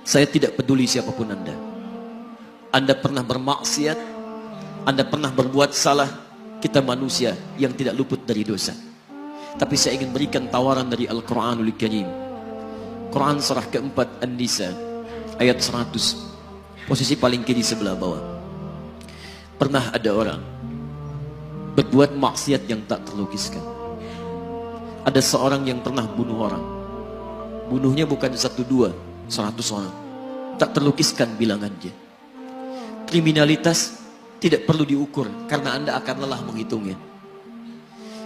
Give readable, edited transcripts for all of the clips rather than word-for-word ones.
Saya tidak peduli siapapun Anda. Anda pernah bermaksiat, Anda pernah berbuat salah. Kita manusia yang tidak luput dari dosa. Tapi saya ingin berikan tawaran dari Al-Quranul Karim. Quran surah keempat An-Nisa ayat 100, posisi paling kiri sebelah bawah. Pernah ada orang berbuat maksiat yang tak terlukiskan. Ada seorang yang pernah bunuh orang. Bunuhnya bukan 1, 2, 100 orang. Tak terlukiskan bilangannya. Kriminalitas tidak perlu diukur karena Anda akan lelah menghitungnya.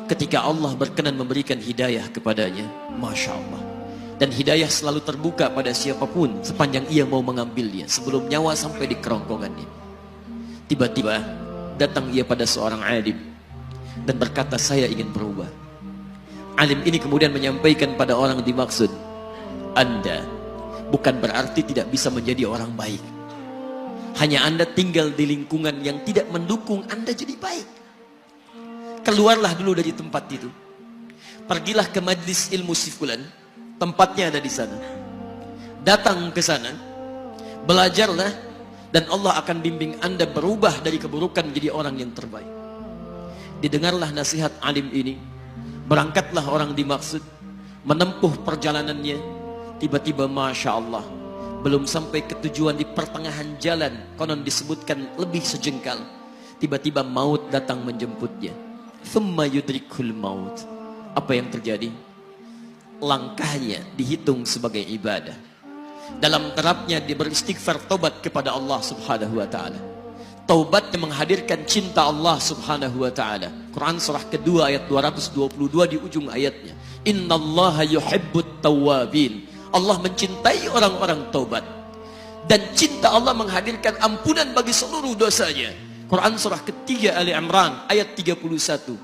Ketika Allah berkenan memberikan hidayah kepadanya, Masya Allah. Dan hidayah selalu terbuka pada siapapun sepanjang ia mau mengambilnya sebelum nyawa sampai di kerongkongannya. Tiba-tiba datang ia pada seorang alim dan berkata, saya ingin berubah. Alim ini kemudian menyampaikan pada orang dimaksud, Anda bukan berarti tidak bisa menjadi orang baik. Hanya Anda tinggal di lingkungan yang tidak mendukung Anda jadi baik. Keluarlah dulu dari tempat itu. Pergilah ke majlis ilmu sifulan, tempatnya ada di sana. Datang ke sana, belajarlah, dan Allah akan bimbing Anda berubah dari keburukan menjadi orang yang terbaik. Didengarlah nasihat alim ini. Berangkatlah orang dimaksud, menempuh perjalanannya. Tiba-tiba Masya Allah, belum sampai ke tujuan, di pertengahan jalan, konon disebutkan lebih sejengkal, tiba-tiba maut datang menjemputnya. Thumma yudrikul maut. Apa yang terjadi? Langkahnya dihitung sebagai ibadah. Dalam terapnya dia beristighfar, tobat kepada Allah subhanahu wa ta'ala. Taubat yang menghadirkan cinta Allah subhanahu wa ta'ala. Quran surah kedua ayat 222 di ujung ayatnya. Innallaha yuhibbut tawwabin. Allah mencintai orang-orang taubat. Dan cinta Allah menghadirkan ampunan bagi seluruh dosanya. Quran surah ketiga Ali Imran ayat 31,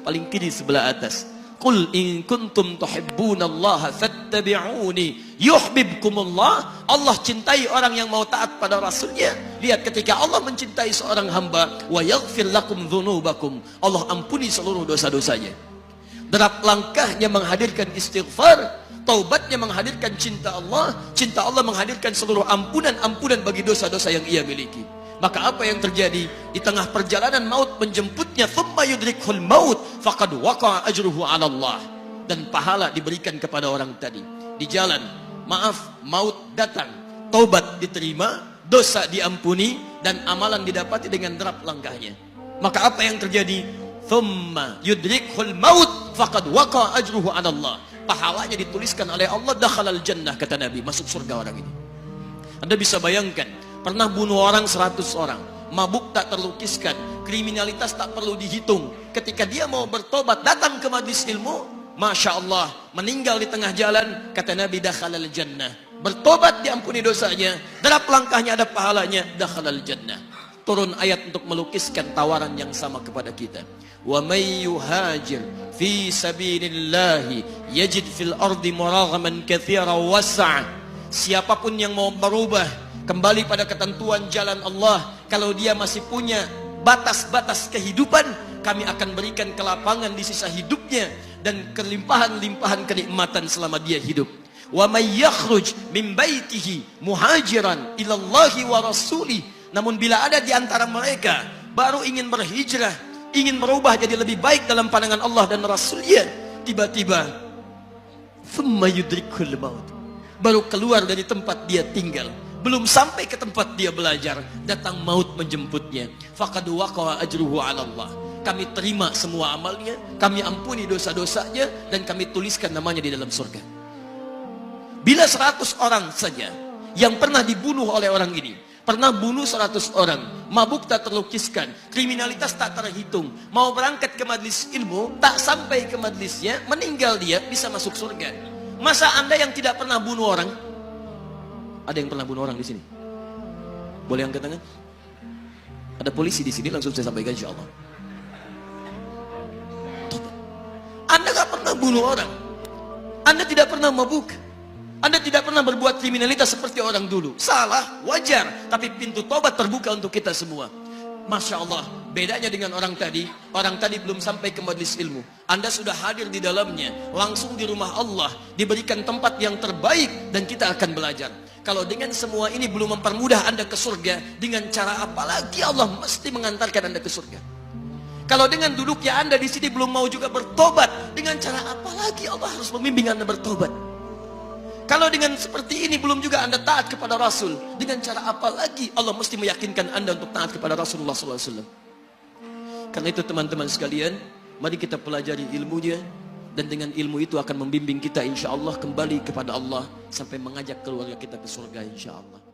paling kiri sebelah atas. Qul in kuntum tuhibbunallaha fattabi'uni yuhibbukumullah. Allah cintai orang yang mau taat pada Rasulnya. Lihat, ketika Allah mencintai seorang hamba, wa yaghfir lakum dzunubakum, Allah ampuni seluruh dosa-dosanya. Derap langkahnya menghadirkan istighfar, taubatnya menghadirkan cinta Allah menghadirkan seluruh ampunan bagi dosa-dosa yang ia miliki. Maka apa yang terjadi? Di tengah perjalanan maut menjemputnya, thumma yudrikhul maut faqad waqa'a ajruhu 'ala Allah. Dan pahala diberikan kepada orang tadi. Di jalan, maaf, maut datang, taubat diterima, dosa diampuni, dan amalan didapati dengan derap langkahnya. Maka apa yang terjadi? Thumma yudrikhul maut faqad waqa'a ajruhu 'ala Allah. Pahalanya dituliskan oleh Allah, dakhalal jannah, kata Nabi, masuk surga orang ini. Anda bisa bayangkan, pernah bunuh orang 100 orang, mabuk tak terlukiskan, kriminalitas tak perlu dihitung. Ketika dia mau bertobat, datang ke majlis ilmu, Masya Allah, meninggal di tengah jalan, kata Nabi, dakhalal jannah. Bertobat diampuni dosanya, derap langkahnya ada pahalanya, dakhalal jannah. Turun ayat untuk melukiskan tawaran yang sama kepada kita. Wa may yuhajir fi sabilillahi yajid fil ardi muraghaman katsira was'a. Siapapun yang mau berubah kembali pada ketentuan jalan Allah, kalau dia masih punya batas-batas kehidupan, kami akan berikan kelapangan di sisa hidupnya dan kelimpahan-limpahan kenikmatan selama dia hidup. Wa may yakhruj min baitihi muhajiran ila Allahi wa rasulih. Namun bila ada di antara mereka baru ingin berhijrah, ingin berubah jadi lebih baik dalam pandangan Allah dan Rasulnya, tiba-tiba thumma yudrikul maut, baru keluar dari tempat dia tinggal, belum sampai ke tempat dia belajar, datang maut menjemputnya. Faqad waqa'a ajruhu 'ala Allah. Kami terima semua amalnya, kami ampuni dosa-dosanya, dan kami tuliskan namanya di dalam surga. Bila 100 orang saja yang pernah dibunuh oleh orang ini, pernah bunuh 100 orang, mabuk tak terlukiskan, kriminalitas tak terhitung, mau berangkat ke majlis ilmu, tak sampai ke majlisnya, meninggal dia, bisa masuk surga. Masa Anda yang tidak pernah bunuh orang? Ada yang pernah bunuh orang di sini? Boleh angkat tangan? Ada polisi di sini, langsung saya sampaikan insya Allah. Anda gak pernah bunuh orang, Anda tidak pernah mabuk, Anda tidak pernah berbuat kriminalitas seperti orang dulu. Salah, wajar, tapi pintu tobat terbuka untuk kita semua. Masya Allah, bedanya dengan orang tadi belum sampai ke majlis ilmu, Anda sudah hadir di dalamnya, langsung di rumah Allah, diberikan tempat yang terbaik, dan kita akan belajar. Kalau dengan semua ini belum mempermudah Anda ke surga, dengan cara apa lagi Allah mesti mengantarkan Anda ke surga? Kalau dengan duduknya Anda di sini belum mau juga bertobat, dengan cara apa lagi Allah harus membimbing Anda bertobat? Kalau dengan seperti ini belum juga Anda taat kepada Rasul, dengan cara apa lagi Allah mesti meyakinkan Anda untuk taat kepada Rasulullah SAW? Karena itu teman-teman sekalian, mari kita pelajari ilmunya, dan dengan ilmu itu akan membimbing kita insya Allah kembali kepada Allah sampai mengajak keluarga kita ke surga insya Allah.